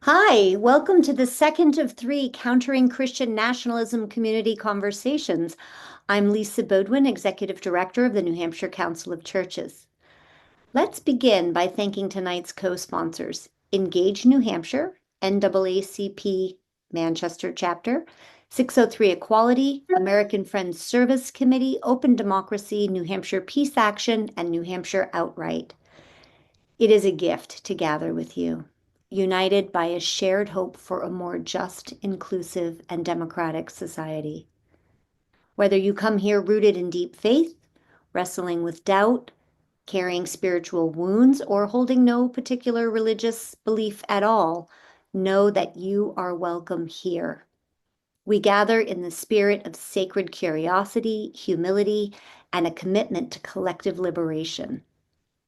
Hi, welcome to the second of three Countering Christian Nationalism Community Conversations. I'm Lisa Beaudoin, Executive Director of the New Hampshire Council of Churches. Let's begin by thanking tonight's co-sponsors, Engage New Hampshire, NAACP Manchester Chapter, 603 Equality, American Friends Service Committee, Open Democracy, New Hampshire Peace Action, and New Hampshire Outright. It is a gift to gather with you, united by a shared hope for a more just, inclusive, and democratic society. Whether you come here rooted in deep faith, wrestling with doubt, carrying spiritual wounds, or holding no particular religious belief at all, know that you are welcome here. We gather in the spirit of sacred curiosity, humility, and a commitment to collective liberation.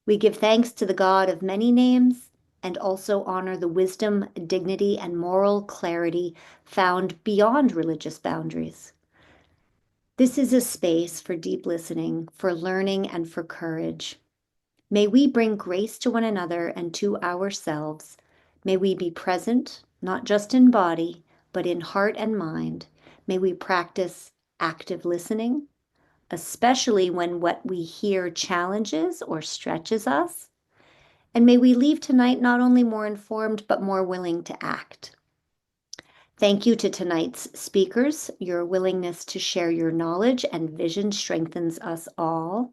We give thanks to the God of many names and also honor the wisdom, dignity, and moral clarity found beyond religious boundaries. This is a space for deep listening, for learning, and for courage. May we bring grace to one another and to ourselves. May we be present, not just in body, but in heart and mind. May we practice active listening, especially when what we hear challenges or stretches us. And may we leave tonight not only more informed, but more willing to act. Thank you to tonight's speakers. Your willingness to share your knowledge and vision strengthens us all.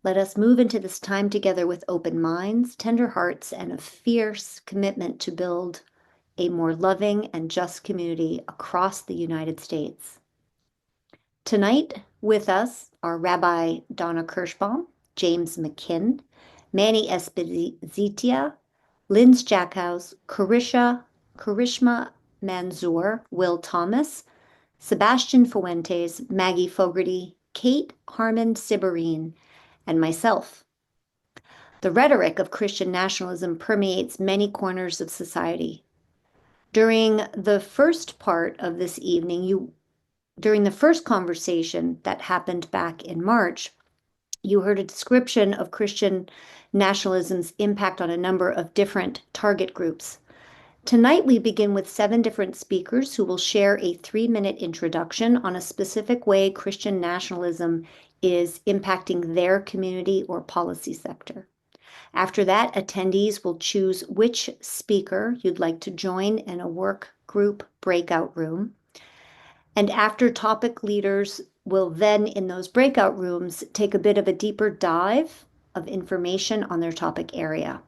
Let us move into this time together with open minds, tender hearts, and a fierce commitment to build a more loving and just community across the United States. Tonight with us are Rabbi Donna Kirshbaum, James McKim, Manny Espitia, Linds Jakows, Karishma Manzur, Will Thomas, Sebastian Fuentes, Maggie Fogarty, Kate Harmon Siberine, and myself. The rhetoric of Christian nationalism permeates many corners of society. During the first part of this evening, during the first conversation that happened back in March, you heard a description of Christian nationalism's impact on a number of different target groups. Tonight, we begin with 7 different speakers who will share a 3-minute introduction on a specific way Christian nationalism is impacting their community or policy sector. After that, attendees will choose which speaker you'd like to join in a work group breakout room. And after topic leaders will then, in those breakout rooms, take a bit of a deeper dive of information on their topic area.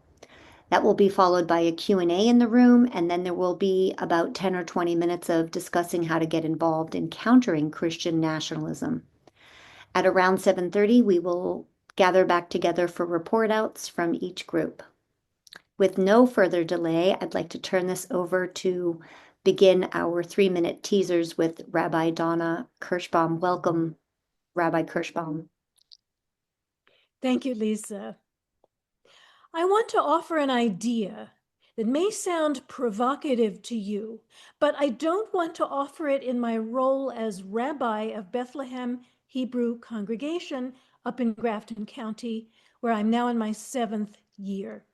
That will be followed by a Q&A in the room, and then there will be about 10 or 20 minutes of discussing how to get involved in countering Christian nationalism. At around 7:30, we will gather back together for report outs from each group. With no further delay, I'd like to turn this over to begin our 3-minute teasers with Rabbi Donna Kirshbaum. Welcome, Rabbi Kirshbaum. Thank you, Lisa. I want to offer an idea that may sound provocative to you, but I don't want to offer it in my role as rabbi of Bethlehem Hebrew congregation up in Grafton County, where I'm now in my 7th year.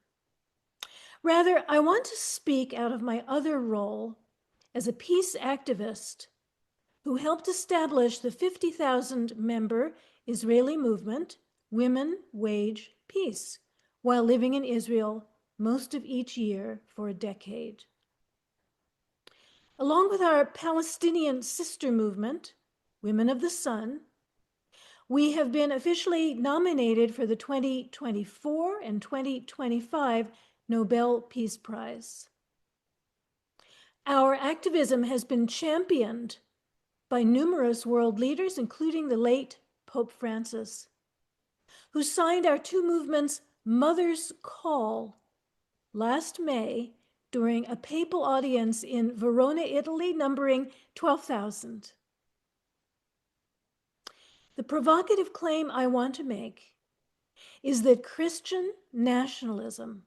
Rather, I want to speak out of my other role as a peace activist who helped establish the 50,000-member Israeli movement, Women Wage Peace, while living in Israel most of each year for a decade. Along with our Palestinian sister movement, Women of the Sun, we have been officially nominated for the 2024 and 2025 Nobel Peace Prize. Our activism has been championed by numerous world leaders, including the late Pope Francis, who signed our 2 movements' Mother's Call last May during a papal audience in Verona, Italy, numbering 12,000. The provocative claim I want to make is that Christian nationalism,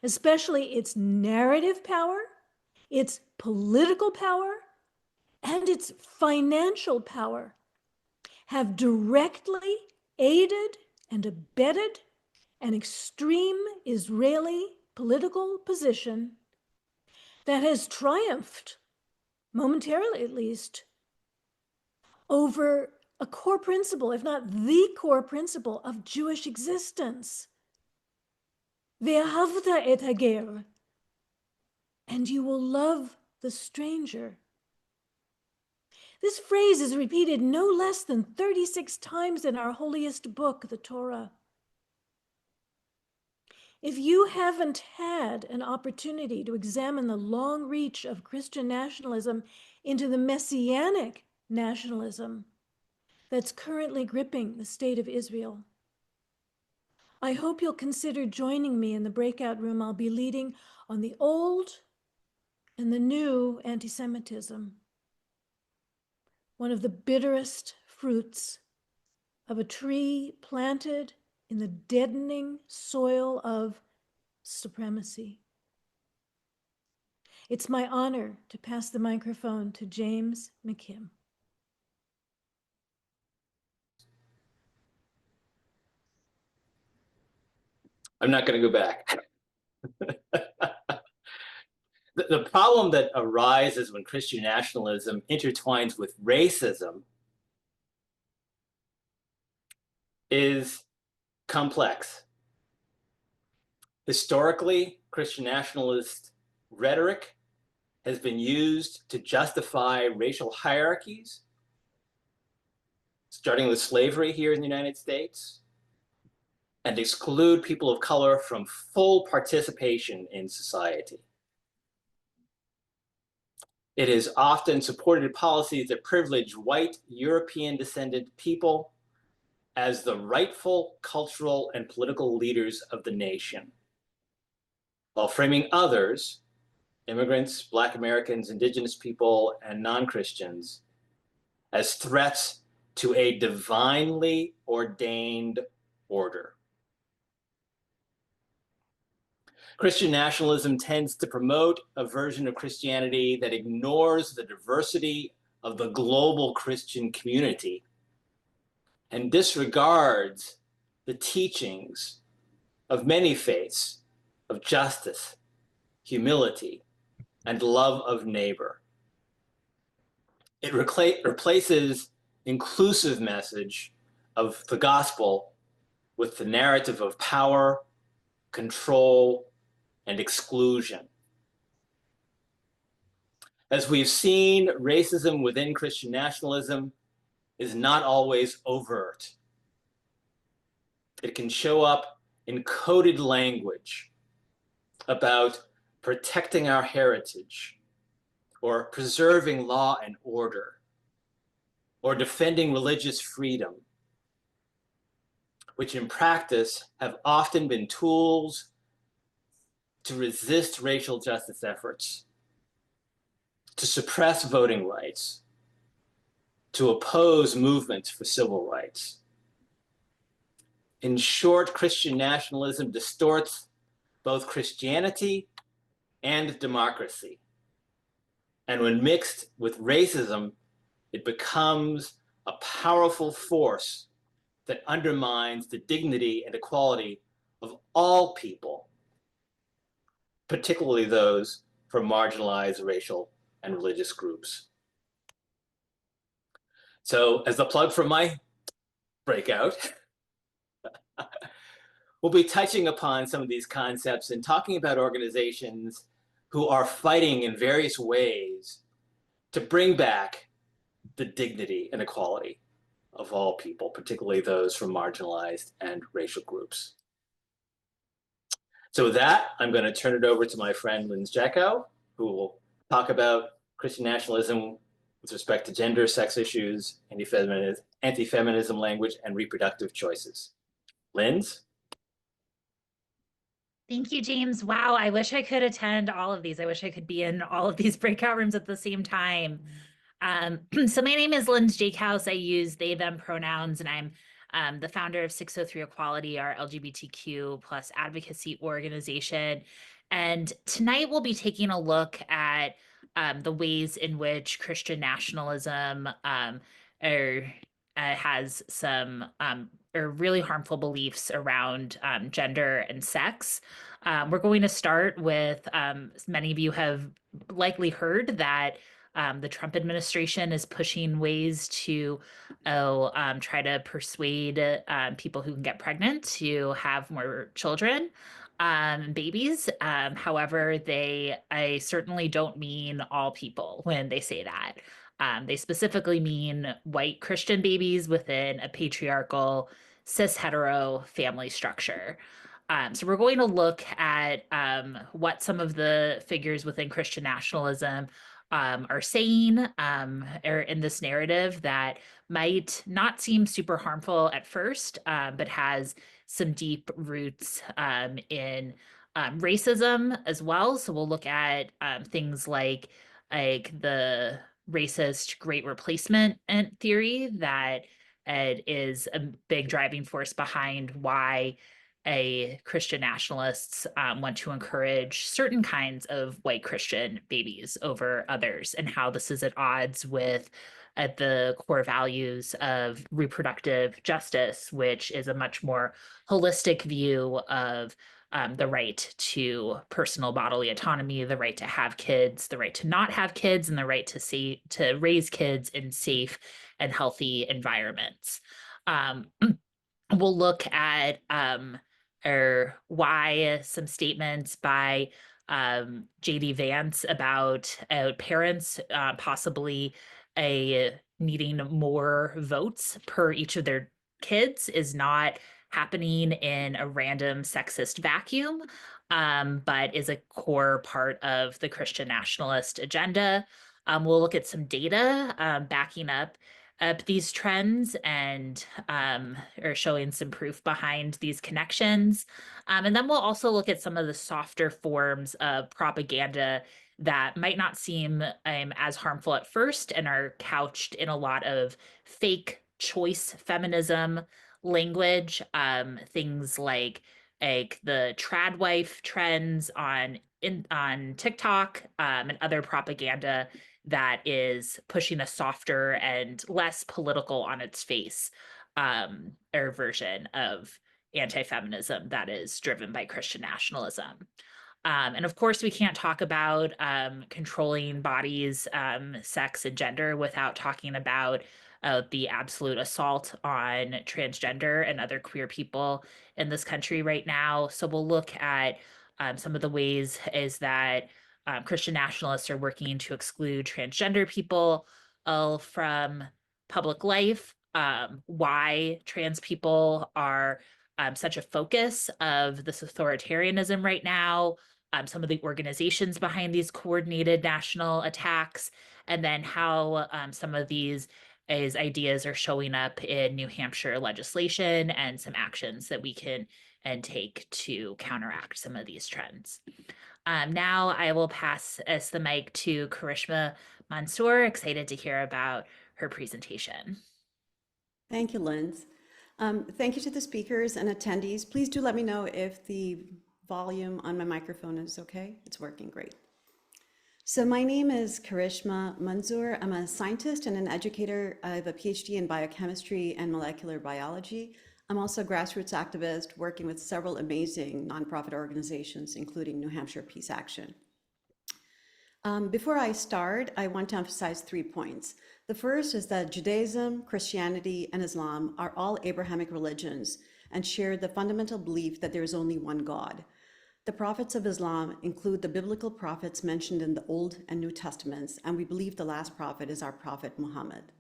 especially its narrative power, its political power, and its financial power, have directly aided and abetted an extreme Israeli political position that has triumphed, momentarily at least, over a core principle, if not the core principle of Jewish existence. Ve'ahavta et hager, and you will love the stranger. This phrase is repeated no less than 36 times in our holiest book, the Torah. If you haven't had an opportunity to examine the long reach of Christian nationalism into the messianic nationalism that's currently gripping the state of Israel, I hope you'll consider joining me in the breakout room I'll be leading on the old and the new anti-Semitism, one of the bitterest fruits of a tree planted in the deadening soil of supremacy. It's my honor to pass the microphone to James McKim. I'm not going to go back. The problem that arises when Christian nationalism intertwines with racism is complex. Historically, Christian nationalist rhetoric has been used to justify racial hierarchies, starting with slavery here in the United States, and exclude people of color from full participation in society. It has often supported policies that privilege white European-descended people as the rightful cultural and political leaders of the nation, while framing others, immigrants, Black Americans, Indigenous people, and non-Christians, as threats to a divinely ordained order. Christian nationalism tends to promote a version of Christianity that ignores the diversity of the global Christian community and disregards the teachings of many faiths of justice, humility, and love of neighbor. It replaces inclusive message of the gospel with the narrative of power, control, and exclusion. As we've seen, racism within Christian nationalism is not always overt. It can show up in coded language about protecting our heritage, or preserving law and order, or defending religious freedom, which in practice have often been tools to resist racial justice efforts, to suppress voting rights, to oppose movements for civil rights. In short, Christian nationalism distorts both Christianity and democracy. And when mixed with racism, it becomes a powerful force that undermines the dignity and equality of all people, particularly those from marginalized racial and religious groups. So as the plug for my breakout, we'll be touching upon some of these concepts and talking about organizations who are fighting in various ways to bring back the dignity and equality of all people, particularly those from marginalized and racial groups. So with that, I'm going to turn it over to my friend Linds Jakows, who will talk about Christian nationalism with respect to gender, sex issues, anti-feminism language, and reproductive choices. Linds? Thank you, James. Wow, I wish I could attend all of these. I wish I could be in all of these breakout rooms at the same time. So my name is Linds Jakows. I use they, them pronouns, and I'm the founder of 603 Equality, our LGBTQ plus advocacy organization. And tonight we'll be taking a look at the ways in which Christian nationalism has some really harmful beliefs around gender and sex. We're going to start with, many of you have likely heard that the Trump administration is pushing ways to try to persuade people who can get pregnant to have more children, babies. However, I certainly don't mean all people when they say that. They specifically mean white Christian babies within a patriarchal, cis hetero family structure. So we're going to look at what some of the figures within Christian nationalism are saying or in this narrative that might not seem super harmful at first, but has some deep roots in racism as well. So we'll look at things like the racist Great Replacement theory that it is a big driving force behind why Christian nationalists want to encourage certain kinds of white Christian babies over others, and how this is at odds with the core values of reproductive justice, which is a much more holistic view of the right to personal bodily autonomy, the right to have kids, the right to not have kids, and the right to raise kids in safe and healthy environments. We'll look at or why some statements by J.D. Vance about parents possibly needing more votes per each of their kids is not happening in a random sexist vacuum, but is a core part of the Christian nationalist agenda. We'll look at some data backing up these trends and or showing some proof behind these connections. And then we'll also look at some of the softer forms of propaganda that might not seem as harmful at first and are couched in a lot of fake choice feminism language, things like the trad wife trends on TikTok, and other propaganda that is pushing a softer and less political on its face or version of anti-feminism that is driven by Christian nationalism. And of course, we can't talk about controlling bodies, sex, and gender without talking about the absolute assault on transgender and other queer people in this country right now. So we'll look at some of the ways is that Christian nationalists are working to exclude transgender people from public life, why trans people are such a focus of this authoritarianism right now, some of the organizations behind these coordinated national attacks, and then how some of these ideas are showing up in New Hampshire legislation and some actions that we can take to counteract some of these trends. Now I will pass the mic to Karishma Manzur. Excited to hear about her presentation. Thank you, Linds. Thank you to the speakers and attendees. Please do let me know if the volume on my microphone is okay. It's working great. So my name is Karishma Manzur. I'm a scientist and an educator. I have a PhD in biochemistry and molecular biology. I'm also a grassroots activist working with several amazing nonprofit organizations, including New Hampshire Peace Action. Before I start, I want to emphasize 3 points. The first is that Judaism, Christianity, and Islam are all Abrahamic religions and share the fundamental belief that there is only one God. The prophets of Islam include the biblical prophets mentioned in the Old and New Testaments, and we believe the last prophet is our prophet Muhammad.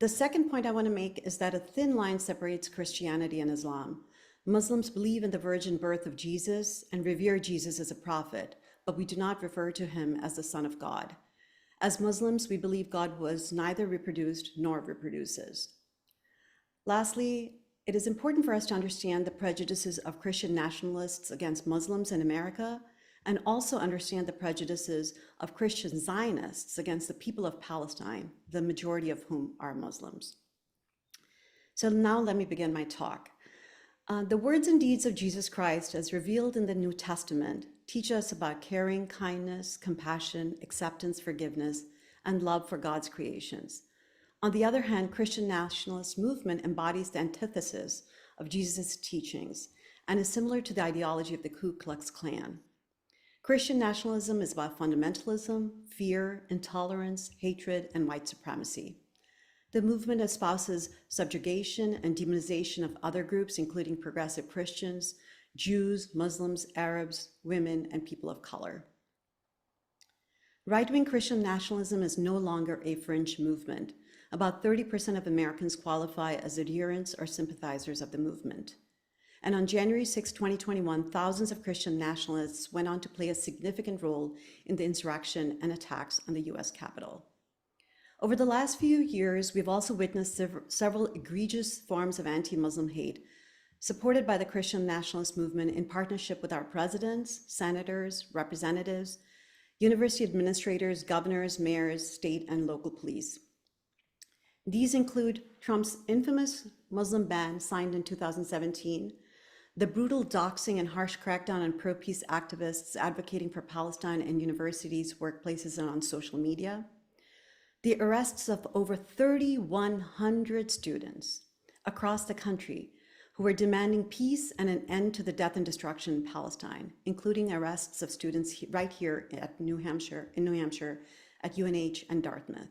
The second point I want to make is that a thin line separates Christianity and Islam. Muslims believe in the virgin birth of Jesus and revere Jesus as a prophet, but we do not refer to him as the Son of God. As Muslims, we believe God was neither reproduced nor reproduces. Lastly, it is important for us to understand the prejudices of Christian nationalists against Muslims in America, and also understand the prejudices of Christian Zionists against the people of Palestine, the majority of whom are Muslims. So now let me begin my talk. The words and deeds of Jesus Christ, as revealed in the New Testament, teach us about caring, kindness, compassion, acceptance, forgiveness, and love for God's creations. On the other hand, Christian nationalist movement embodies the antithesis of Jesus' teachings and is similar to the ideology of the Ku Klux Klan. Christian nationalism is about fundamentalism, fear, intolerance, hatred, and white supremacy. The movement espouses subjugation and demonization of other groups, including progressive Christians, Jews, Muslims, Arabs, women, and people of color. Right-wing Christian nationalism is no longer a fringe movement. About 30% of Americans qualify as adherents or sympathizers of the movement. And on January 6, 2021, thousands of Christian nationalists went on to play a significant role in the insurrection and attacks on the US Capitol. Over the last few years, we've also witnessed several egregious forms of anti-Muslim hate, supported by the Christian nationalist movement in partnership with our presidents, senators, representatives, university administrators, governors, mayors, state and local police. These include Trump's infamous Muslim ban signed in 2017, the brutal doxing and harsh crackdown on pro-peace activists advocating for Palestine in universities, workplaces, and on social media, the arrests of over 3,100 students across the country who were demanding peace and an end to the death and destruction in Palestine, including arrests of students right here in New Hampshire at UNH and Dartmouth.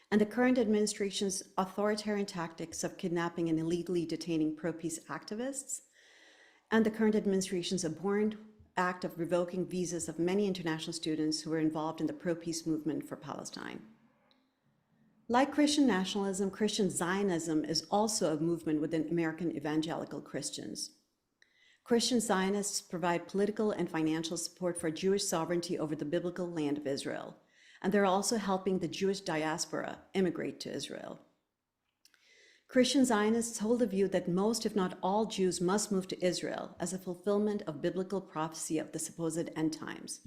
And the current administration's authoritarian tactics of kidnapping and illegally detaining pro-peace activists, and the current administration's abhorrent act of revoking visas of many international students who were involved in the pro-peace movement for Palestine. Like Christian nationalism, Christian Zionism is also a movement within American evangelical Christians. Christian Zionists provide political and financial support for Jewish sovereignty over the biblical land of Israel, and they're also helping the Jewish diaspora immigrate to Israel. Christian Zionists hold the view that most, if not all, Jews must move to Israel as a fulfillment of biblical prophecy of the supposed end times.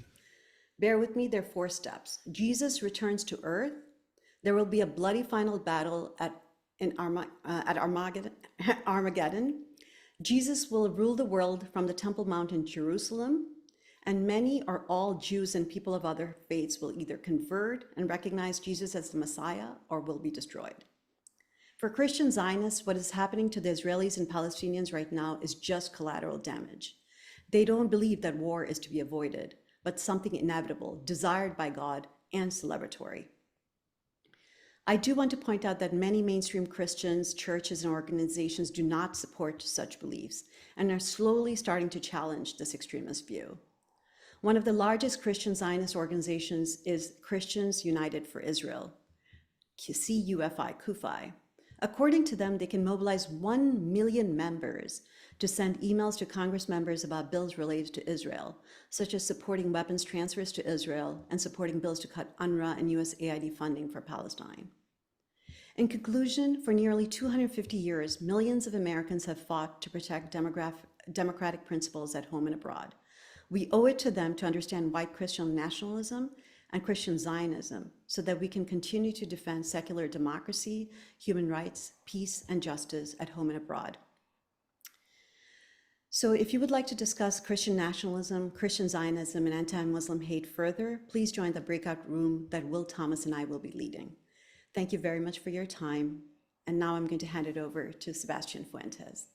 Bear with me, there are 4 steps. Jesus returns to earth. There will be a bloody final battle at Armageddon. Jesus will rule the world from the Temple Mount in Jerusalem, and many or all Jews and people of other faiths will either convert and recognize Jesus as the Messiah or will be destroyed. For Christian Zionists, what is happening to the Israelis and Palestinians right now is just collateral damage. They don't believe that war is to be avoided, but something inevitable, desired by God, and celebratory. I do want to point out that many mainstream Christians, churches, and organizations do not support such beliefs and are slowly starting to challenge this extremist view. One of the largest Christian Zionist organizations is Christians United for Israel, CUFI. According to them, they can mobilize 1 million members to send emails to Congress members about bills related to Israel, such as supporting weapons transfers to Israel and supporting bills to cut UNRWA and USAID funding for Palestine. In conclusion, for nearly 250 years, millions of Americans have fought to protect democratic principles at home and abroad. We owe it to them to understand white Christian nationalism and Christian Zionism so that we can continue to defend secular democracy, human rights, peace, and justice at home and abroad. So if you would like to discuss Christian nationalism, Christian Zionism, and anti-Muslim hate further, please join the breakout room that Will Thomas and I will be leading. Thank you very much for your time. And now I'm going to hand it over to Sebastian Fuentes.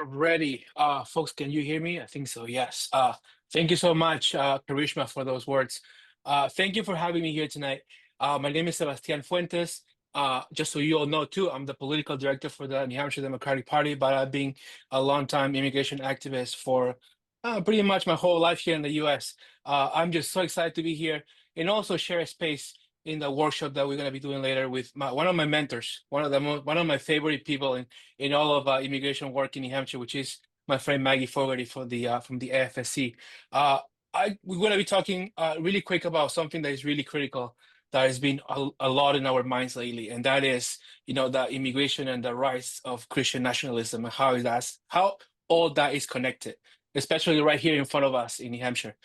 Ready. Folks, can you hear me? I think so, yes. Thank you so much, Karishma, for those words. Thank you for having me here tonight. My name is Sebastian Fuentes. Just so you all know too, I'm the political director for the New Hampshire Democratic Party, but I've been a longtime immigration activist for pretty much my whole life here in the US. I'm just so excited to be here and also share a space in the workshop that we're going to be doing later with one of my mentors, one of my favorite people in all of immigration work in New Hampshire, which is my friend Maggie Fogarty from the AFSC. We're going to be talking really quick about something that is really critical that has been a lot in our minds lately, and that is, the immigration and the rise of Christian nationalism and how all that is connected, especially right here in front of us in New Hampshire.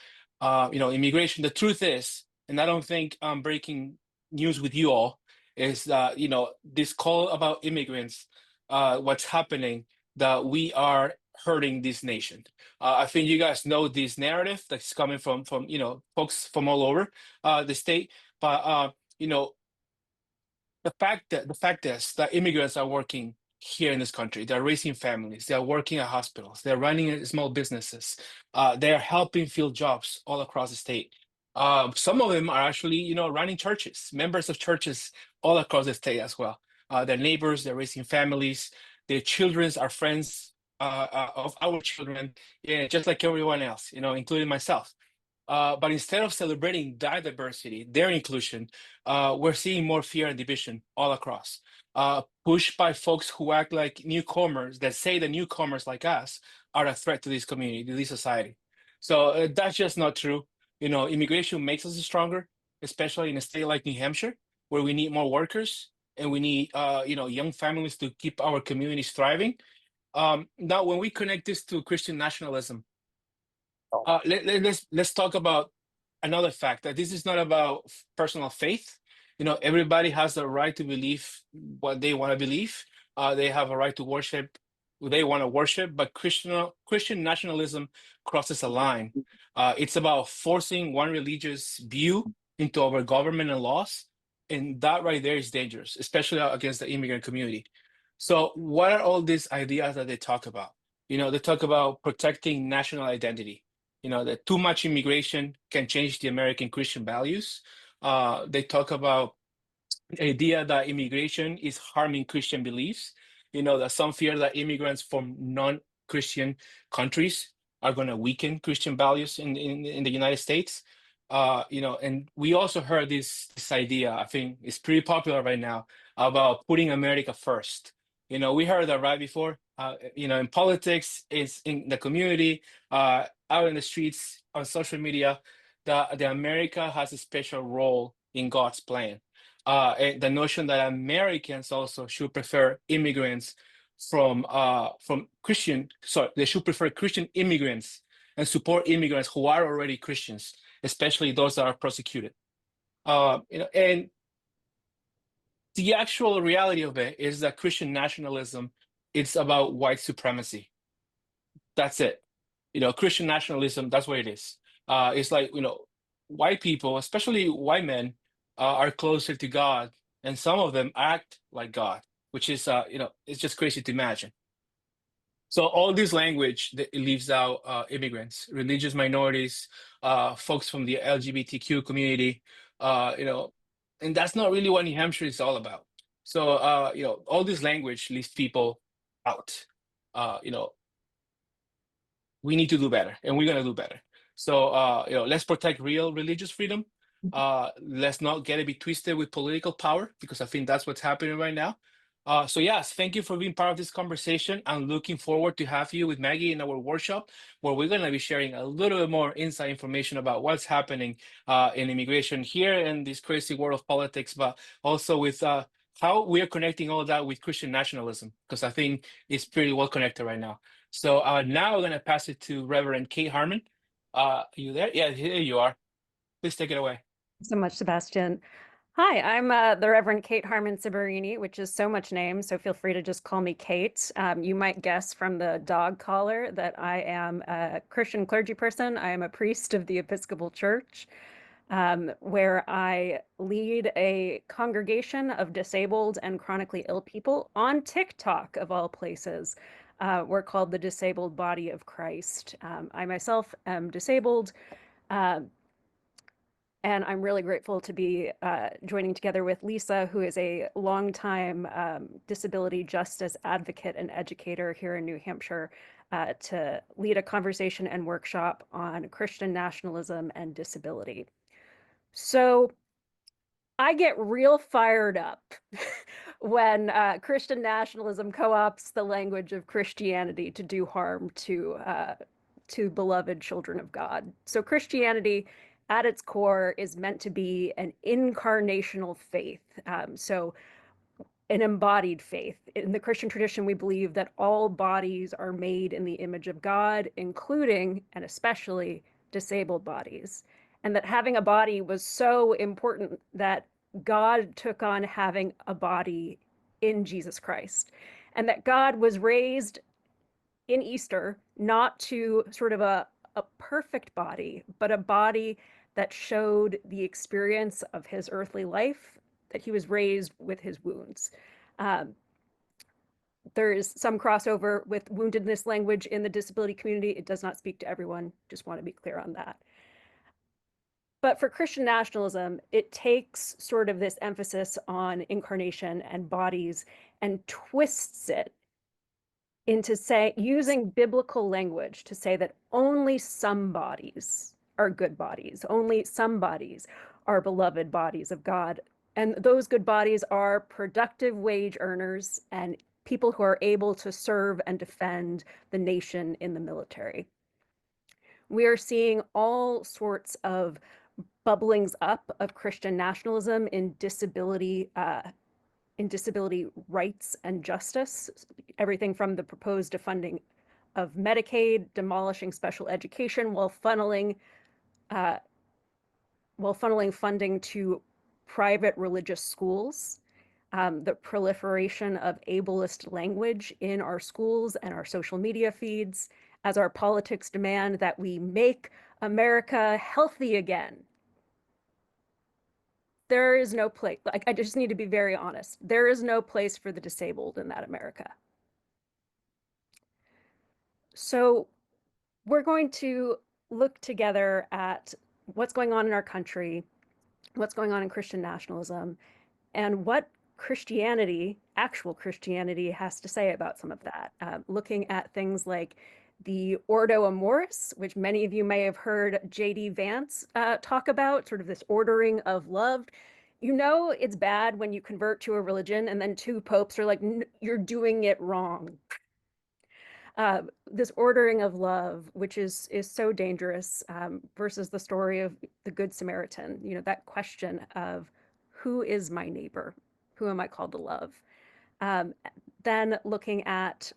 Immigration. The truth is, and I don't think I'm breaking news with you all, is that, this call about immigrants, what's happening, that we are hurting this nation. I think you guys know this narrative that's coming from folks from all over the state. But, the fact is that immigrants are working here in this country. They're raising families. They're working at hospitals. They're running small businesses. They're helping fill jobs all across the state. Some of them are actually, running churches, members of churches all across the state as well. They're neighbors. They're raising families. Their children are friends of our children, yeah, just like everyone else, including myself. But instead of celebrating that diversity, their inclusion, we're seeing more fear and division all across. Pushed by folks who act like newcomers, that say the newcomers like us are a threat to this community, to this society. So that's just not true. Immigration makes us stronger, especially in a state like New Hampshire, where we need more workers and we need, young families to keep our communities thriving. Now, when we connect this to Christian nationalism, let's talk about another fact that this is not about personal faith. Everybody has the right to believe what they want to believe. They have a right to worship who they want to worship, but Christian nationalism crosses a line. It's about forcing one religious view into our government and laws, and that right there is dangerous, especially against the immigrant community. So, what are all these ideas that they talk about? They talk about protecting national identity, that too much immigration can change the American Christian values. They talk about the idea that immigration is harming Christian beliefs. That some fear that immigrants from non-Christian countries are going to weaken Christian values in the United States. And we also heard this idea, I think it's pretty popular right now, about putting America first. We heard that right before. In politics, it's in the community, out in the streets, on social media, the America has a special role in God's plan. And the notion that Americans also should prefer immigrants from Christian, sorry, they should prefer Christian immigrants and support immigrants who are already Christians, especially those that are persecuted. And the actual reality of it is that Christian nationalism, it's about white supremacy. That's it. Christian nationalism, that's what it is. It's like, white people, especially white men, are closer to God, and some of them act like God, which is, it's just crazy to imagine. So all this language that leaves out immigrants, religious minorities, folks from the LGBTQ community, and that's not really what New Hampshire is all about. So, all this language leaves people out. We need to do better, and we're going to do better. So, let's protect real religious freedom. Let's not get it be twisted with political power, because I think that's what's happening right now. So yes, thank you for being part of this conversation. I'm looking forward to have you with Maggie in our workshop, where we're going to be sharing a little bit more inside information about what's happening in immigration here in this crazy world of politics, but also with how we're connecting all that with Christian nationalism, because I think it's pretty well connected right now. So now I'm going to pass it to Reverend Kate Harmon. Are you there? Yeah, here you are. Please take it away. So much, Sebastian. Hi, I'm the Reverend Kate Harmon Siberine, which is so much name, so feel free to just call me Kate. You might guess from the dog collar that I am a Christian clergy person. I am a priest of the Episcopal Church, where I lead a congregation of disabled and chronically ill people on TikTok, of all places. We're called the Disabled Body of Christ. I myself am disabled. And I'm really grateful to be joining together with Lisa, who is a longtime disability justice advocate and educator here in New Hampshire, to lead a conversation and workshop on Christian nationalism and disability. So I get real fired up when Christian nationalism co-opts the language of Christianity to do harm to beloved children of God. So Christianity, at its core, is meant to be an incarnational faith. So an embodied faith. In the Christian tradition, we believe that all bodies are made in the image of God, including and especially disabled bodies. And that having a body was so important that God took on having a body in Jesus Christ. And that God was raised in Easter not to sort of a perfect body, but a body that showed the experience of his earthly life, that he was raised with his wounds. there is some crossover with woundedness language in the disability community. It does not speak to everyone. Just want to be clear on that. But for Christian nationalism, it takes sort of this emphasis on incarnation and bodies and twists it into using biblical language to say that only some bodies are good bodies, only some bodies are beloved bodies of God. And those good bodies are productive wage earners and people who are able to serve and defend the nation in the military. We are seeing all sorts of bubblings up of Christian nationalism in disability rights and justice, everything from the proposed defunding of Medicaid, demolishing special education while funneling funding to private religious schools, the proliferation of ableist language in our schools and our social media feeds, as our politics demand that we make America healthy again. There is no place, like, I just need to be very honest. There is no place for the disabled in that America. So we're going to look together at what's going on in our country, what's going on in Christian nationalism, and what Christianity, actual Christianity, has to say about some of that. Looking at things like the Ordo Amoris, which many of you may have heard J.D. Vance talk about, sort of this ordering of love. You know it's bad when you convert to a religion and then two popes are like, you're doing it wrong. This ordering of love, which is so dangerous, versus the story of the Good Samaritan, you know, that question of who is my neighbor? Who am I called to love? Then looking at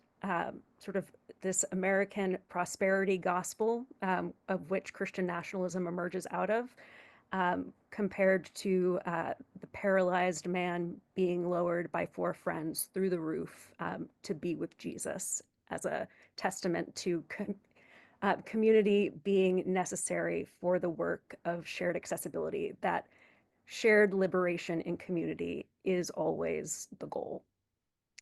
sort of this American prosperity gospel, of which Christian nationalism emerges out of, compared to the paralyzed man being lowered by four friends through the roof to be with Jesus, as a testament to community being necessary for the work of shared accessibility, that shared liberation in community is always the goal.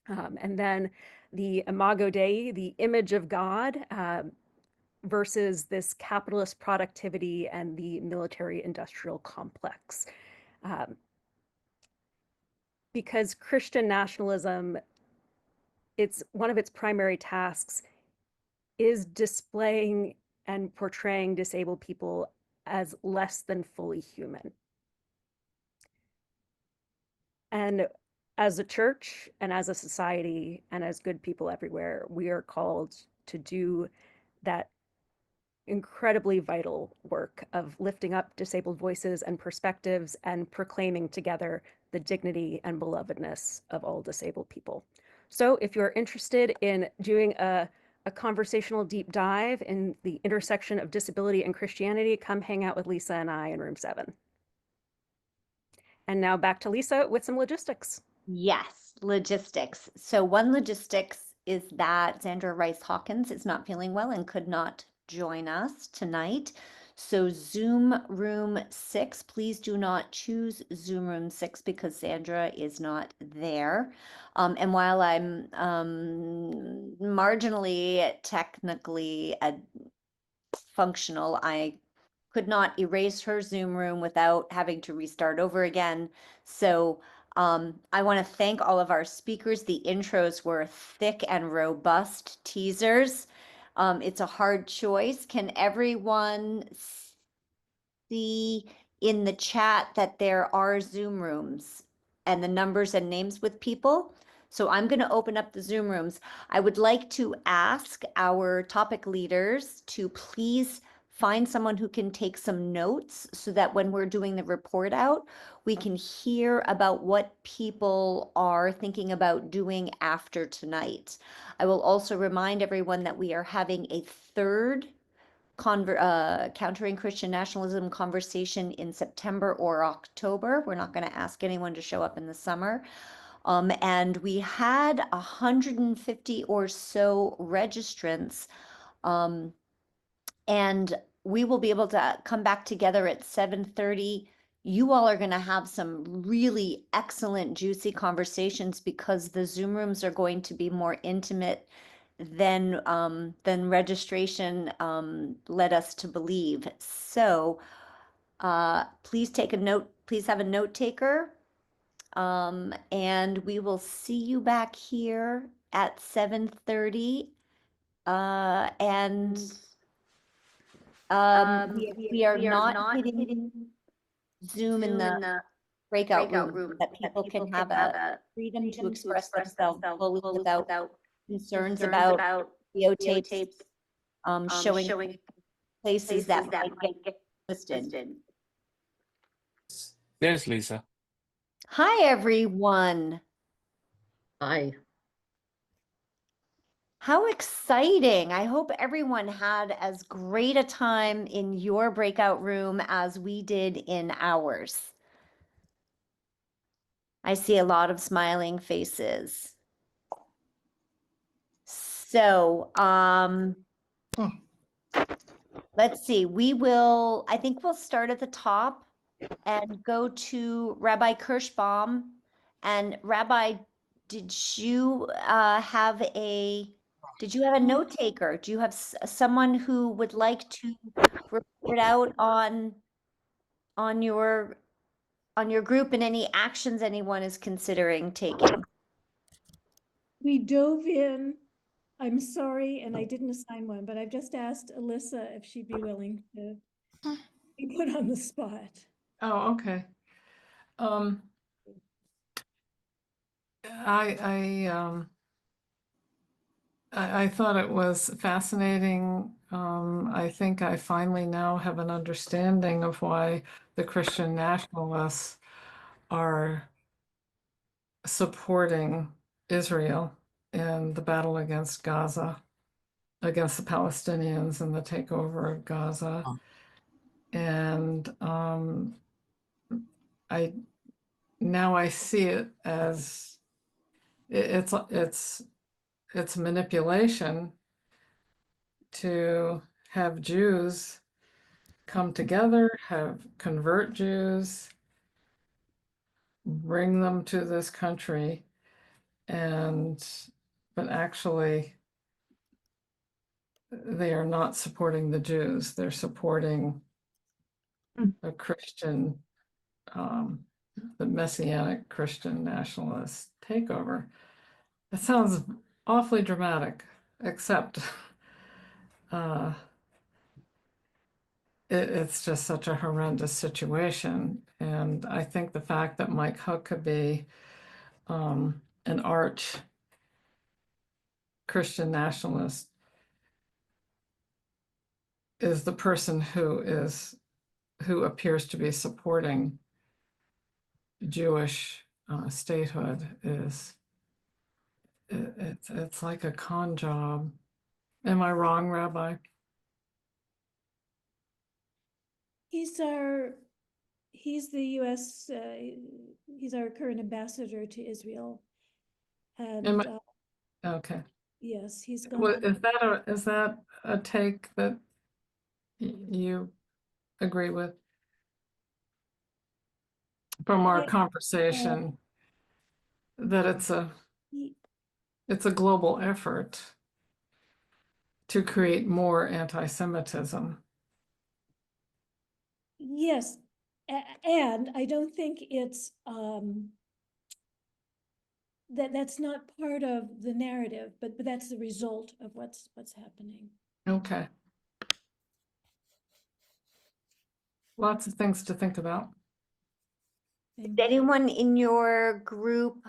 And then the Imago Dei, the image of God, versus this capitalist productivity and the military-industrial complex. Because Christian nationalism, it's one of its primary tasks is displaying and portraying disabled people as less than fully human. And as a church and as a society and as good people everywhere, we are called to do that incredibly vital work of lifting up disabled voices and perspectives and proclaiming together the dignity and belovedness of all disabled people. So if you're interested in doing a conversational deep dive in the intersection of disability and Christianity, come hang out with Lisa and I in room 7. And now back to Lisa with some logistics. Yes, logistics. So one logistics is that Sandra Rice Hawkins is not feeling well and could not join us tonight. So Zoom room 6, please do not choose Zoom room 6 because Sandra is not there. And while I'm marginally technically functional, I could not erase her Zoom room without having to restart over again. So I want to thank all of our speakers. The intros were thick and robust teasers. It's a hard choice. Can everyone see in the chat that there are Zoom rooms and the numbers and names with people? So I'm going to open up the Zoom rooms. I would like to ask our topic leaders to please find someone who can take some notes so that when we're doing the report out, we can hear about what people are thinking about doing after tonight. I will also remind everyone that we are having a third Countering Christian Nationalism conversation in September or October. We're not going to ask anyone to show up in the summer. And we had 150 or so registrants. And we will be able to come back together at 7:30 you all are going to have some really excellent, juicy conversations because the Zoom rooms are going to be more intimate than registration led us to believe. So please take a note. Please have a note taker. And we will see you back here at 7:30. And we are not hitting Zoom in the breakout room so that people can have a freedom to express themselves fully without concerns about videotapes showing places that might get listed. There's Lisa. Hi, everyone. Hi. How exciting. I hope everyone had as great a time in your breakout room as we did in ours. I see a lot of smiling faces. So, let's see. I think we'll start at the top and go to Rabbi Kirshbaum. And Rabbi, did you have a note taker? Do you have someone who would like to report out on your group and any actions anyone is considering taking? We dove in. I'm sorry, and I didn't assign one, but I've just asked Alyssa if she'd be willing to be put on the spot. Oh, okay. I thought it was fascinating. I think I finally now have an understanding of why the Christian nationalists are supporting Israel in the battle against Gaza, against the Palestinians and the takeover of Gaza. And I see it as it's manipulation to have Jews come together, convert Jews, bring them to this country, but actually they are not supporting the Jews. They're supporting a Christian, the Messianic Christian nationalist takeover. It sounds awfully dramatic, except it's just such a horrendous situation. And I think the fact that Mike Huckabee, an arch Christian nationalist, is the person who appears to be supporting Jewish statehood it's like a con job. Am I wrong, Rabbi? He's the U.S. He's our current ambassador to Israel, and okay. yes, he's Well, gone. is that a take that you agree with from our conversation? That it's a global effort to create more anti-Semitism. Yes, and I don't think it's that's not part of the narrative, but that's the result of what's happening. Okay. Lots of things to think about. Did anyone in your group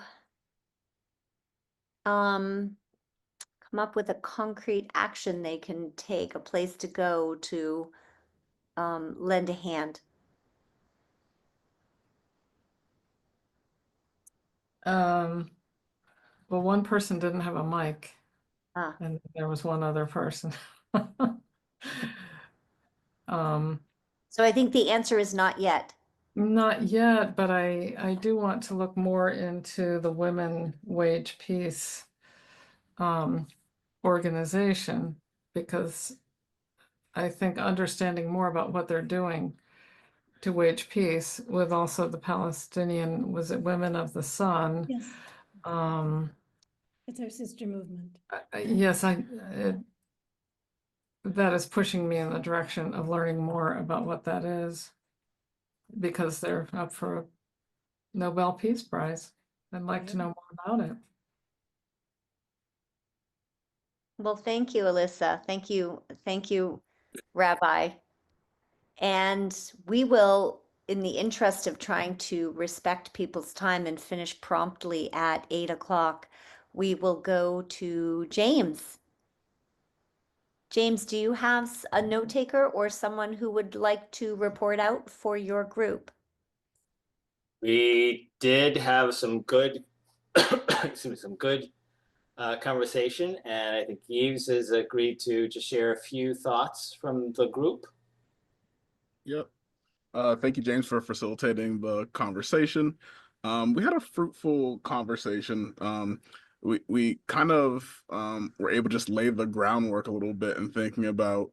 come up with a concrete action they can take, a place to go to lend a hand? Well, one person didn't have a mic, Ah. and there was one other person. So I think the answer is not yet. Not yet, but I do want to look more into the Women Wage Peace organization, because I think understanding more about what they're doing to wage peace with also the Palestinian, was it Women of the Sun? Yes, Um, it's our sister movement. yes, that is pushing me in the direction of learning more about what that is, because they're up for a Nobel Peace Prize. I'd like to know more about it. Well, thank you, Alyssa. Thank you, Rabbi. And we will, in the interest of trying to respect people's time and finish promptly at 8 o'clock, we will go to James. James, do you have a note taker or someone who would like to report out for your group? We did have some good, excuse me, some good conversation, and I think Yves has agreed to share a few thoughts from the group. Yep. Thank you, James, for facilitating the conversation. We had a fruitful conversation. We kind of were able to just lay the groundwork a little bit in thinking about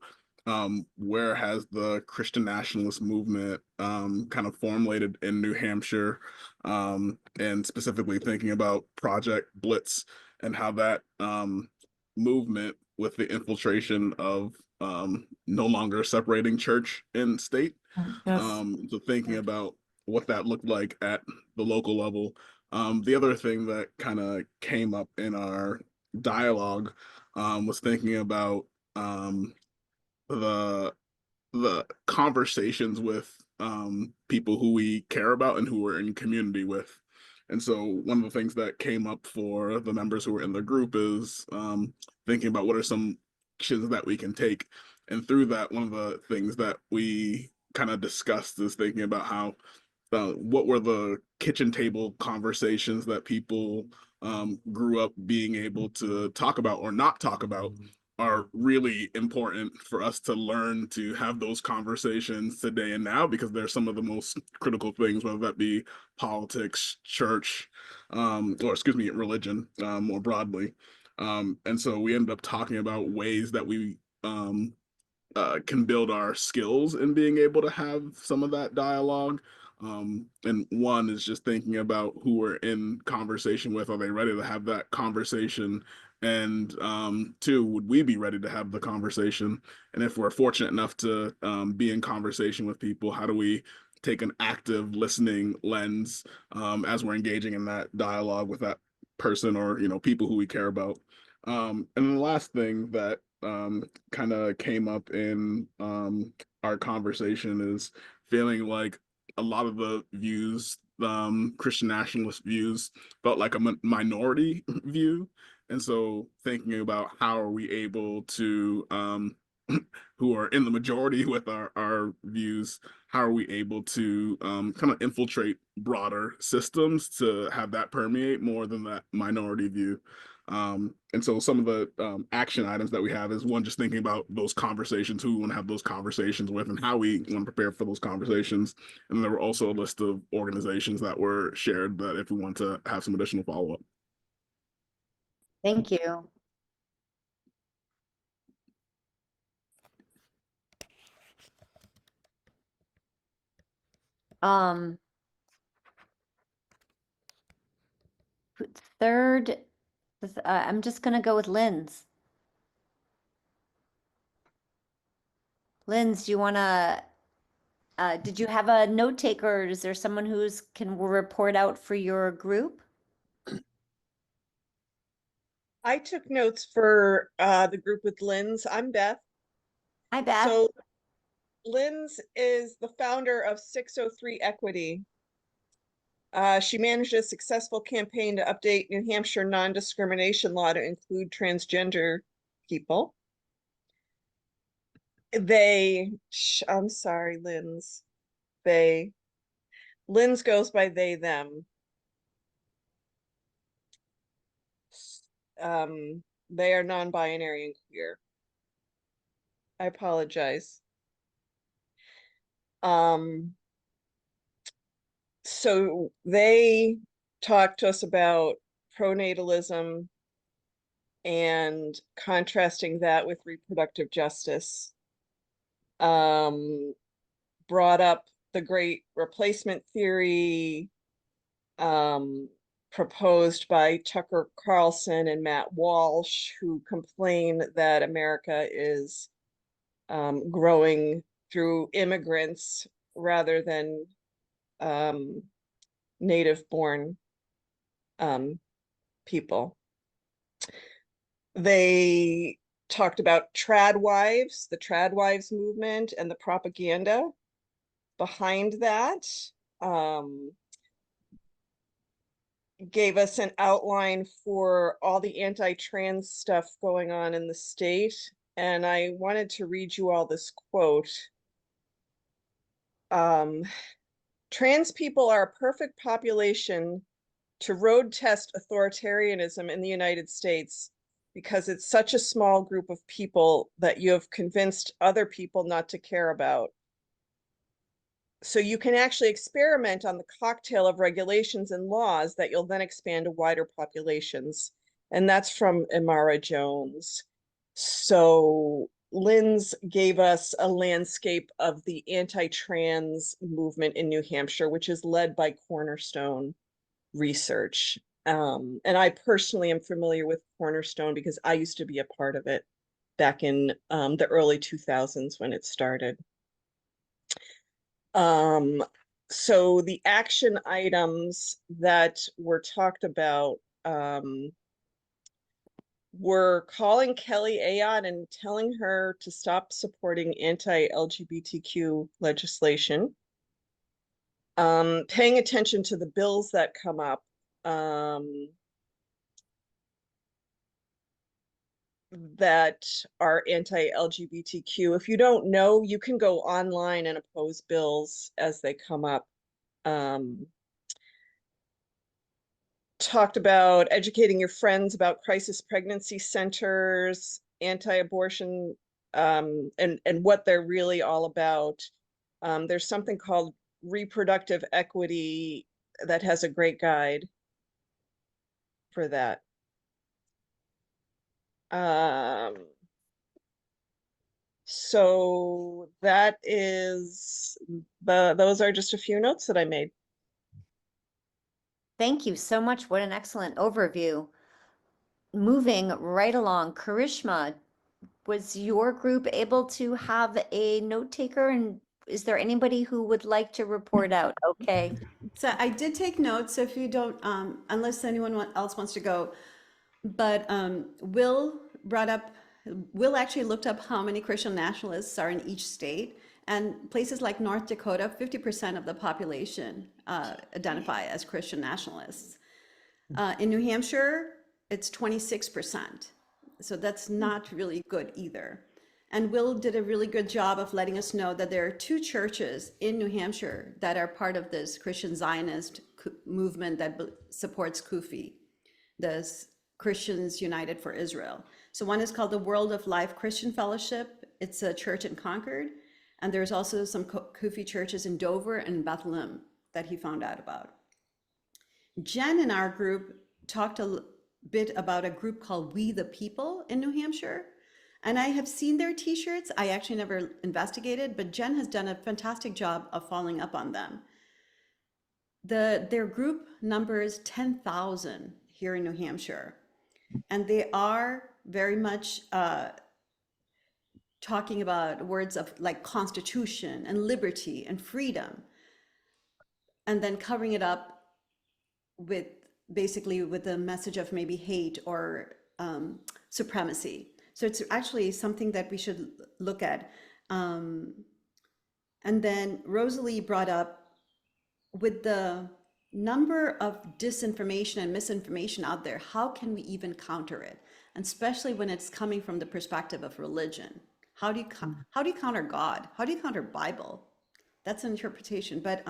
where has the Christian nationalist movement kind of formulated in New Hampshire, and specifically thinking about Project Blitz and how that movement with the infiltration of no longer separating church and state. Yes. So thinking about what that looked like at the local level. The other thing that kind of came up in our dialogue was thinking about the conversations with people who we care about and who we're in community with. And so one of the things that came up for the members who were in the group is thinking about what are some actions that we can take. And through that, one of the things that we kind of discussed is thinking about how what were the kitchen table conversations that people grew up being able to talk about or not talk about are really important for us to learn to have those conversations today and now, because they're some of the most critical things, whether that be politics, church, or excuse me, religion, more broadly. And so we ended up talking about ways that we can build our skills in being able to have some of that dialogue. And one is just thinking about who we're in conversation with. Are they ready to have that conversation? And two, would we be ready to have the conversation? And if we're fortunate enough to be in conversation with people, how do we take an active listening lens as we're engaging in that dialogue with that person or, you know, people who we care about? And then the last thing that kind of came up in our conversation is feeling like a lot of the views, Christian nationalist views, felt like a minority view. And so thinking about how are we able to, who are in the majority with our views, how are we able to kind of infiltrate broader systems to have that permeate more than that minority view? And so some of the action items that we have is one, just thinking about those conversations, who we want to have those conversations with and how we want to prepare for those conversations. And then there were also a list of organizations that were shared that if we want to have some additional follow-up. Thank you. Third, I'm just going to go with Linds. Linds, do you want to, did you have a note taker, or is there someone who's can report out for your group? I took notes for the group with Linds. I'm Beth. Hi, Beth. So Linds is the founder of 603 Equity. She managed a successful campaign to update New Hampshire non-discrimination law to include transgender people. I'm sorry, Linds. Linds goes by they, them. They are non-binary and queer. I apologize. So they talked to us about pronatalism and contrasting that with reproductive justice. Brought up the Great Replacement Theory, proposed by Tucker Carlson and Matt Walsh, who complain that America is growing through immigrants rather than native-born people. They talked about trad wives, the trad wives movement, and the propaganda behind that. Gave us an outline for all the anti-trans stuff going on in the state. And I wanted to read you all this quote. Trans people are a perfect population to road test authoritarianism in the United States because it's such a small group of people that you have convinced other people not to care about. So you can actually experiment on the cocktail of regulations and laws that you'll then expand to wider populations. And that's from Imara Jones. So Linds gave us a landscape of the anti-trans movement in New Hampshire, which is led by Cornerstone Research. And I personally am familiar with Cornerstone because I used to be a part of it back in the early 2000s when it started. So the action items that were talked about were calling Kelly Ayotte and telling her to stop supporting anti-LGBTQ legislation, paying attention to the bills that come up, that are anti-LGBTQ. If you don't know, you can go online and oppose bills as they come up. Talked about educating your friends about crisis pregnancy centers, anti-abortion, and what they're really all about. There's something called Reproductive Equity that has a great guide for that. So that is those are just a few notes that I made. Thank you so much. What an excellent overview. Moving right along, Karishma, was your group able to have a note taker? And is there anybody who would like to report out? Okay. So I did take notes, so if you don't, unless anyone else wants to go, but Will actually looked up how many Christian nationalists are in each state, and places like North Dakota, 50% of the population identify as Christian nationalists. In New Hampshire, it's 26%. So that's not really good either. And Will did a really good job of letting us know that there are 2 churches in New Hampshire that are part of this Christian Zionist movement that supports CUFI, the Christians United for Israel. So one is called the World of Life Christian Fellowship. It's a church in Concord. And there's also some CUFI churches in Dover and Bethlehem that he found out about. Jen in our group talked a bit about a group called We the People in New Hampshire. And I have seen their t-shirts. I actually never investigated, but Jen has done a fantastic job of following up on them. Their group numbers 10,000 here in New Hampshire. And they are very much talking about words of like constitution and liberty and freedom. And then covering it up with basically with a message of maybe hate or supremacy. So it's actually something that we should look at. And then Rosalie brought up with the number of disinformation and misinformation out there, how can we even counter it? And especially when it's coming from the perspective of religion. How do you counter God? How do you counter Bible? That's an interpretation. But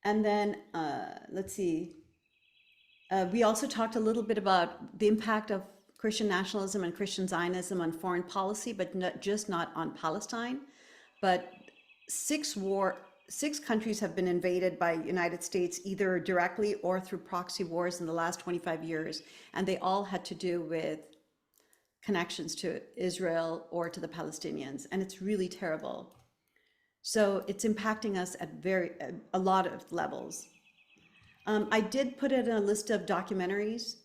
and then let's see. We also talked a little bit about the impact of Christian nationalism and Christian Zionism on foreign policy, but not on Palestine. But 6 countries have been invaded by United States, either directly or through proxy wars in the last 25 years. And they all had to do with connections to Israel or to the Palestinians. And it's really terrible. So it's impacting us at a lot of levels. I did put in a list of documentaries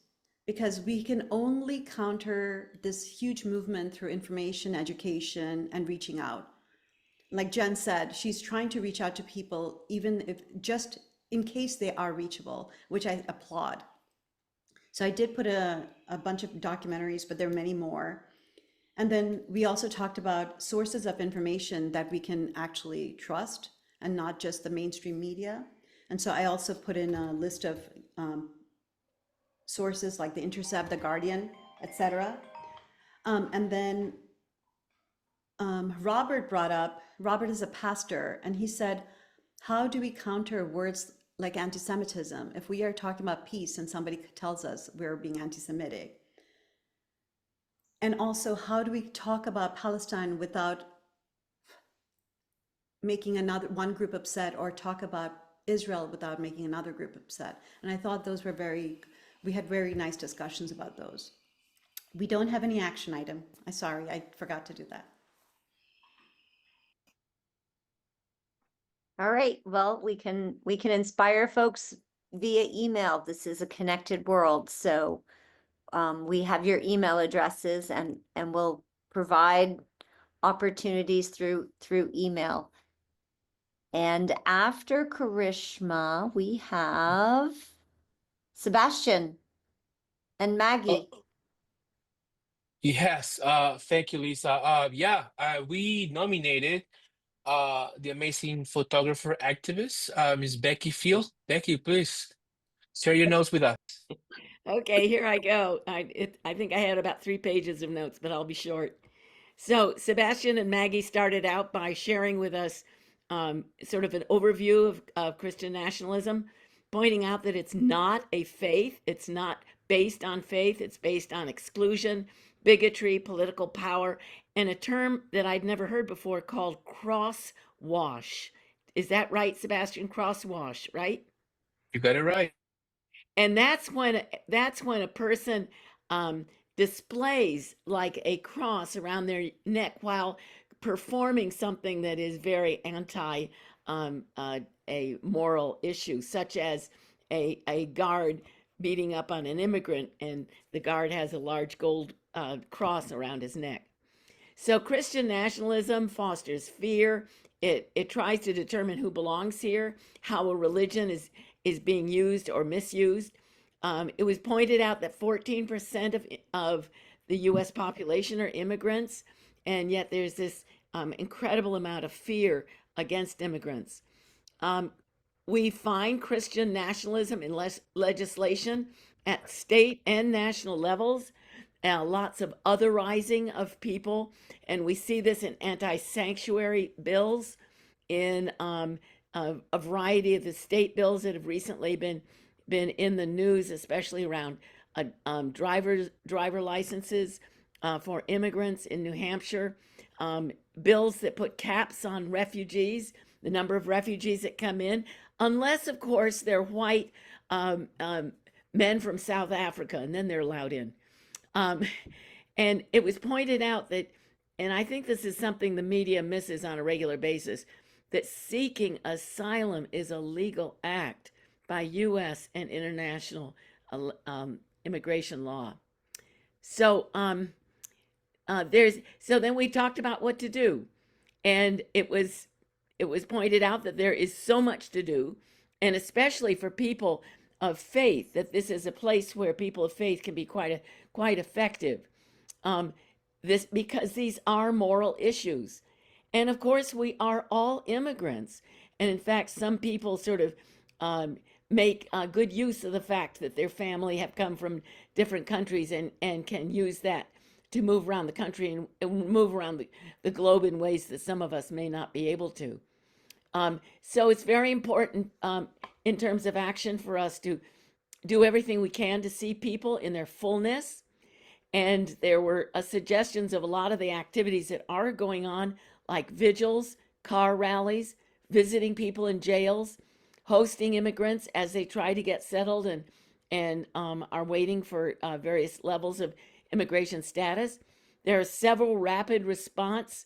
because we can only counter this huge movement through information, education, and reaching out. Like Jen said, she's trying to reach out to people, even if just in case they are reachable, which I applaud. So I did put a bunch of documentaries, but there are many more. And then we also talked about sources of information that we can actually trust and not just the mainstream media. And so I also put in a list of sources like The Intercept, The Guardian, etc. And then Robert is a pastor, and he said, how do we counter words like anti-Semitism if we are talking about peace and somebody tells us we're being anti-Semitic? And also, how do we talk about Palestine without making one group upset, or talk about Israel without making another group upset? And I thought those were we had very nice discussions about those. We don't have any action item. Sorry, I forgot to do that. All right, well, we can inspire folks via email. This is a connected world, so we have your email addresses, and we'll provide opportunities through email. And after Karishma, we have Sebastian and Maggie. Yes, thank you, Lisa. We nominated the amazing photographer activist, Ms. Becky Field. Becky, please share your notes with us. Okay, here I go. I think I had about 3 pages of notes, but I'll be short. So Sebastian and Maggie started out by sharing with us sort of an overview of Christian nationalism, pointing out that it's not a faith. It's not based on faith. It's based on exclusion, bigotry, political power, and a term that I'd never heard before called cross-wash. Is that right, Sebastian? Cross-wash, right? You got it right. And that's when a person displays like a cross around their neck while performing something that is very anti a moral issue, such as a guard beating up on an immigrant, and the guard has a large gold cross around his neck. So Christian nationalism fosters fear. It tries to determine who belongs here, how a religion is being used or misused. It was pointed out that 14% of the U.S. population are immigrants, and yet there's this incredible amount of fear against immigrants. We find Christian nationalism in legislation at state and national levels, lots of otherizing of people, and we see this in anti-sanctuary bills, in a variety of the state bills that have recently been in the news, especially around driver licenses for immigrants in New Hampshire, bills that put caps on refugees, the number of refugees that come in, unless, of course, they're white men from South Africa, and then they're allowed in. And it was pointed out that, and I think this is something the media misses on a regular basis, that seeking asylum is a legal act by U.S. and international immigration law. So then we talked about what to do, and it was pointed out that there is so much to do, and especially for people of faith, that this is a place where people of faith can be quite effective. Because these are moral issues. And of course, we are all immigrants. And in fact, some people sort of make good use of the fact that their family have come from different countries and can use that to move around the country and move around the globe in ways that some of us may not be able to. So it's very important in terms of action for us to do everything we can to see people in their fullness. And there were suggestions of a lot of the activities that are going on, like vigils, car rallies, visiting people in jails, hosting immigrants as they try to get settled and are waiting for various levels of immigration status. There are several rapid response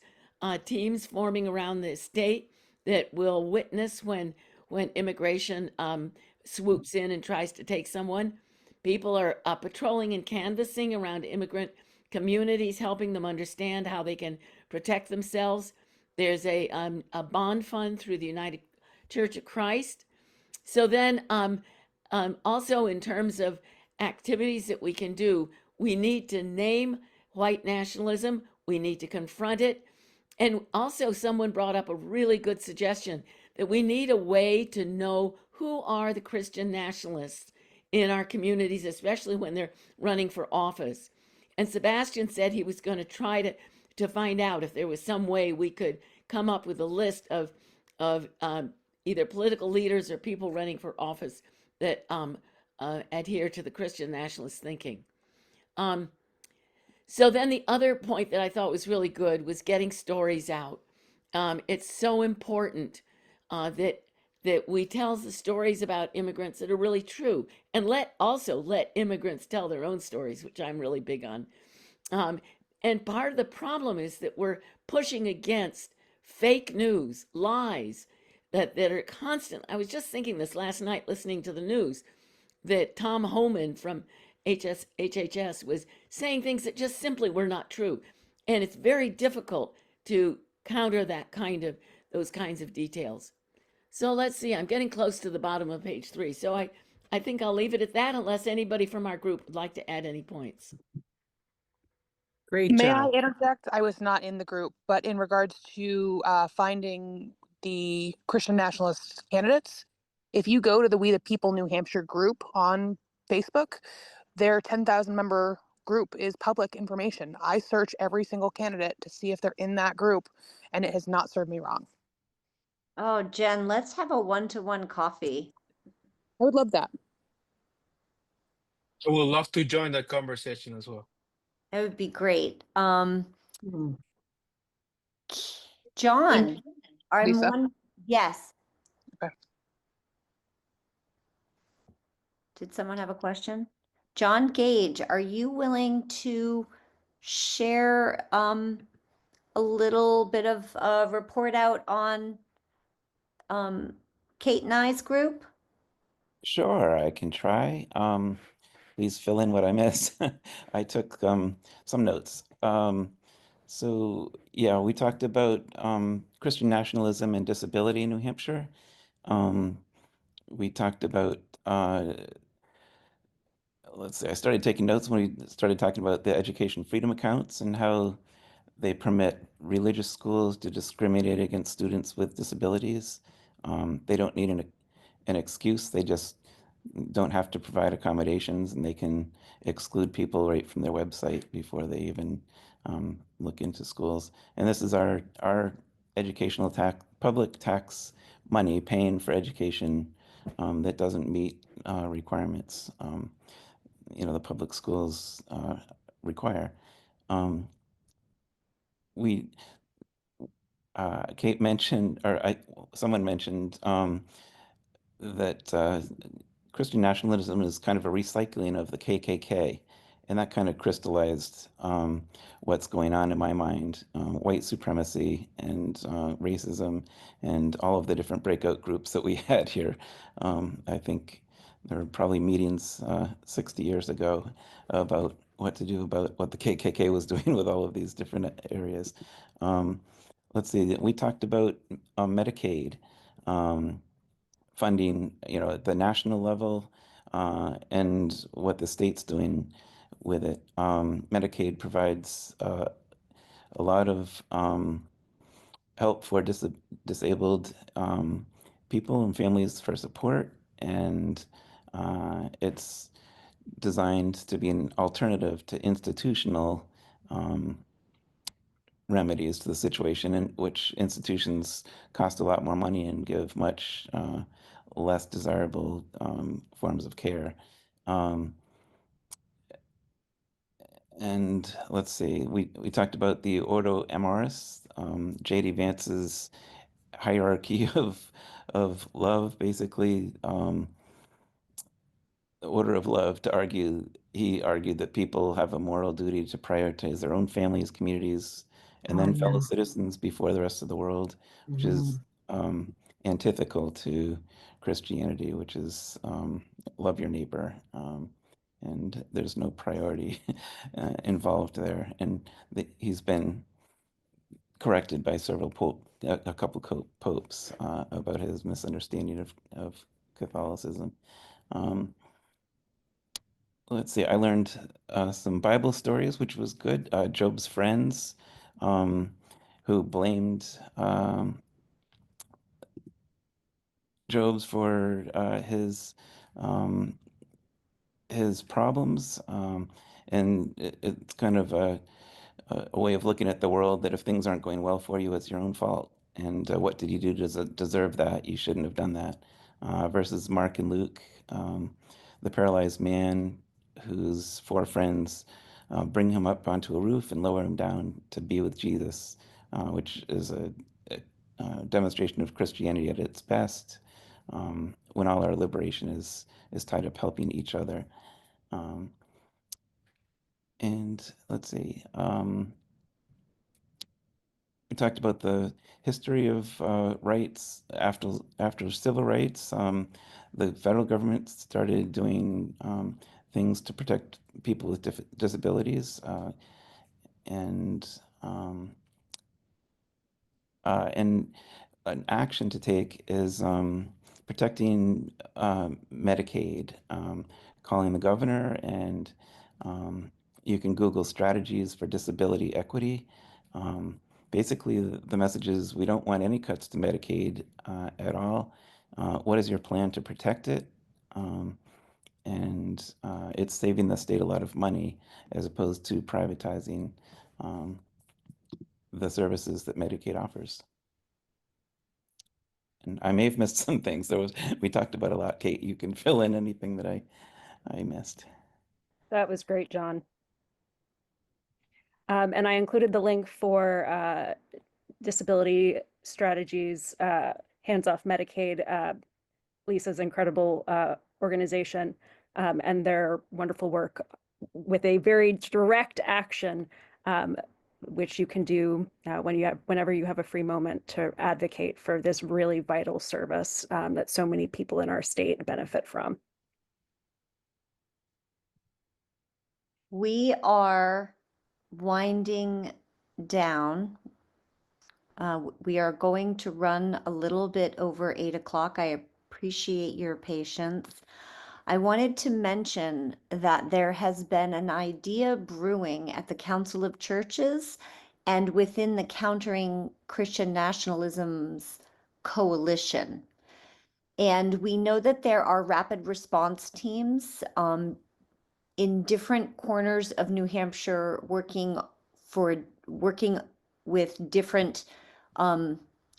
teams forming around the state that will witness when immigration swoops in and tries to take someone. People are patrolling and canvassing around immigrant communities, helping them understand how they can protect themselves. There's a bond fund through the United Church of Christ. So then also in terms of activities that we can do, we need to name white nationalism. We need to confront it. And also someone brought up a really good suggestion that we need a way to know who are the Christian nationalists in our communities, especially when they're running for office. And Sebastian said he was going to try to find out if there was some way we could come up with a list of either political leaders or people running for office that adhere to the Christian nationalist thinking. So then the other point that I thought was really good was getting stories out. It's so important that we tell the stories about immigrants that are really true, and let immigrants tell their own stories, which I'm really big on. And part of the problem is that we're pushing against fake news, lies that are constant. I was just thinking this last night listening to the news, that Tom Homan from HHS was saying things that just simply were not true. And it's very difficult to counter those kinds of details. So let's see, I'm getting close to the bottom of page 3. So I think I'll leave it at that unless anybody from our group would like to add any points. Great May job. I interject? I was not in the group, but in regards to finding the Christian nationalist candidates, if you go to the We the People New Hampshire group on Facebook, their 10,000 member group is public information. I search every single candidate to see if they're in that group, and it has not served me wrong. Oh, Jen, let's have a one-to-one coffee. I would love that. I would love to join that conversation as well. That would be great. John, Lisa? yes. Okay. Did someone have a question? John Gage, are you willing to share a little bit of a report out on Kate and I's group? Sure, I can try. Please fill in what I miss. I took some notes. So yeah, we talked about Christian nationalism and disability in New Hampshire. We talked about, let's see, I started taking notes when we started talking about the education freedom accounts and how they permit religious schools to discriminate against students with disabilities. They don't need an excuse. They just don't have to provide accommodations, and they can exclude people right from their website before they even look into schools. And this is our educational public tax money paying for education that doesn't meet requirements. The public schools require. Kate mentioned, or someone mentioned that Christian nationalism is kind of a recycling of the KKK, and that kind of crystallized what's going on in my mind. White supremacy and racism and all of the different breakout groups that we had here. I think there were probably meetings 60 years ago about what to do about what the KKK was doing with all of these different areas. Let's see, we talked about Medicaid. Funding, at the national level, and what the state's doing with it. Medicaid provides a lot of help for disabled people and families for support, and it's designed to be an alternative to institutional remedies to the situation, in which institutions cost a lot more money and give much less desirable forms of care. And let's see, we talked about the Ordo Amoris, J.D. Vance's hierarchy of love, basically. The order of love, he argued that people have a moral duty to prioritize their own families, communities, and then fellow citizens before the rest of the world, which is antithetical to Christianity, which is love your neighbor. And there's no priority involved there. And he's been corrected by several a couple popes about his misunderstanding of Catholicism. Let's see, I learned some Bible stories, which was good. Job's friends, who blamed Job's for his problems, and it's kind of a way of looking at the world that if things aren't going well for you, it's your own fault. And what did you do to deserve that? You shouldn't have done that. Versus Mark and Luke, the paralyzed man whose four friends bring him up onto a roof and lower him down to be with Jesus, which is a demonstration of Christianity at its best, when all our liberation is tied up helping each other. And let's see, we talked about the history of rights after civil rights. The federal government started doing things to protect people with disabilities, and an action to take is protecting Medicaid, calling the governor, and you can Google strategies for disability equity. Basically, the message is we don't want any cuts to Medicaid at all. What is your plan to protect it? And it's saving the state a lot of money as opposed to privatizing the services that Medicaid offers. And I may have missed some things. We talked about a lot. Kate, you can fill in anything that I missed. That was great, John. And I included the link for disability strategies, Hands Off Medicaid, Lisa's incredible organization, and their wonderful work with a very direct action, which you can do whenever you have a free moment to advocate for this really vital service that so many people in our state benefit from. We are winding down. We are going to run a little bit over 8 o'clock. I appreciate your patience. I wanted to mention that there has been an idea brewing at the Council of Churches and within the Countering Christian Nationalism's coalition. And we know that there are rapid response teams in different corners of New Hampshire working with different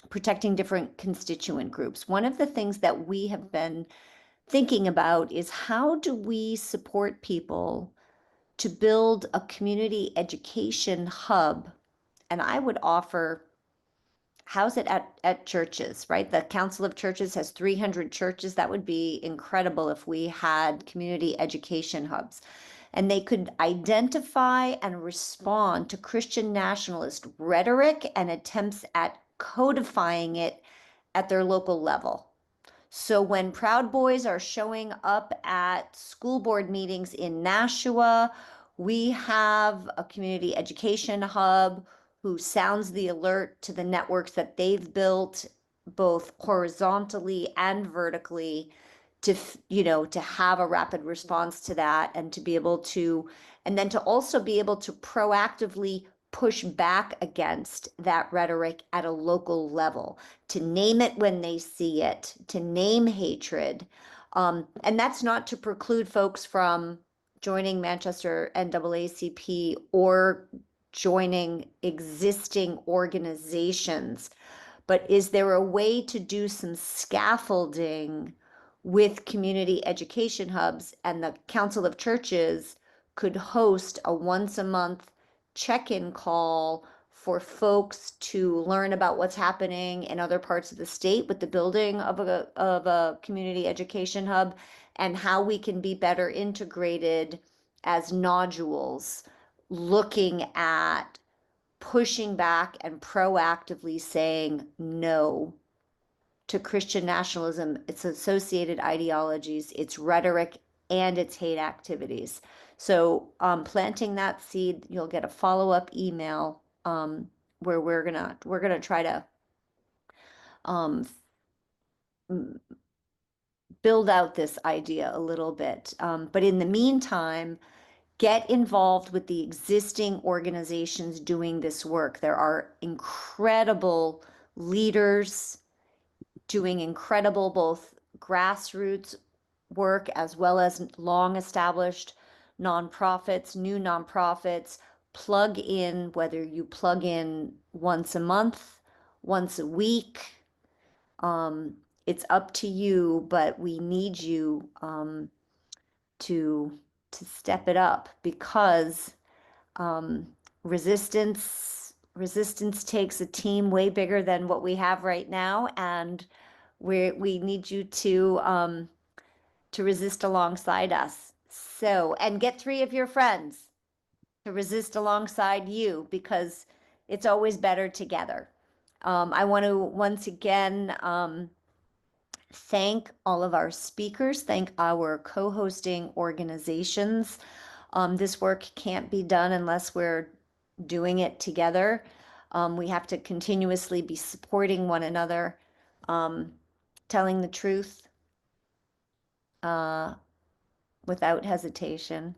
protecting different constituent groups. One of the things that we have been thinking about is how do we support people to build a community education hub? And I would offer, house it at churches, right? The Council of Churches has 300 churches. That would be incredible if we had community education hubs. And they could identify and respond to Christian nationalist rhetoric and attempts at codifying it at their local level. So when Proud Boys are showing up at school board meetings in Nashua, we have a community education hub who sounds the alert to the networks that they've built both horizontally and vertically to have a rapid response to that, and to be able to, and then to also be able to proactively push back against that rhetoric at a local level, to name it when they see it, to name hatred. And that's not to preclude folks from joining Manchester NAACP or joining existing organizations. But is there a way to do some scaffolding with community education hubs? And the Council of Churches could host a once a month check-in call for folks to learn about what's happening in other parts of the state with the building of a community education hub, and how we can be better integrated as nodules, looking at pushing back and proactively saying no to Christian nationalism, its associated ideologies, its rhetoric, and its hate activities. So planting that seed, you'll get a follow-up email where we're gonna try to build out this idea a little bit. But in the meantime, get involved with the existing organizations doing this work. There are incredible leaders doing incredible both grassroots work as well as long established nonprofits, new nonprofits. Plug in, whether you plug in once a month, once a week, it's up to you, but we need you to step it up, because resistance takes a team way bigger than what we have right now, and we need you to resist alongside us. So, and get 3 of your friends to resist alongside you, because it's always better together. I want to once again thank all of our speakers, thank our co-hosting organizations. This work can't be done unless we're doing it together. We have to continuously be supporting one another, telling the truth without hesitation,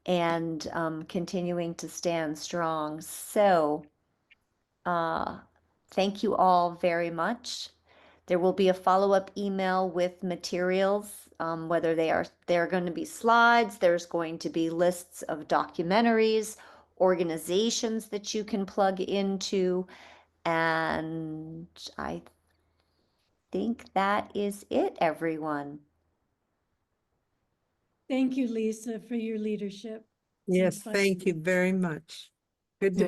and continuing to stand strong. So thank you all very much. There will be a follow-up email with materials, whether they're going to be slides, there's going to be lists of documentaries, organizations that you can plug into, and I think that is it, everyone. Thank you, Lisa, for your leadership. Yes, thank you very much.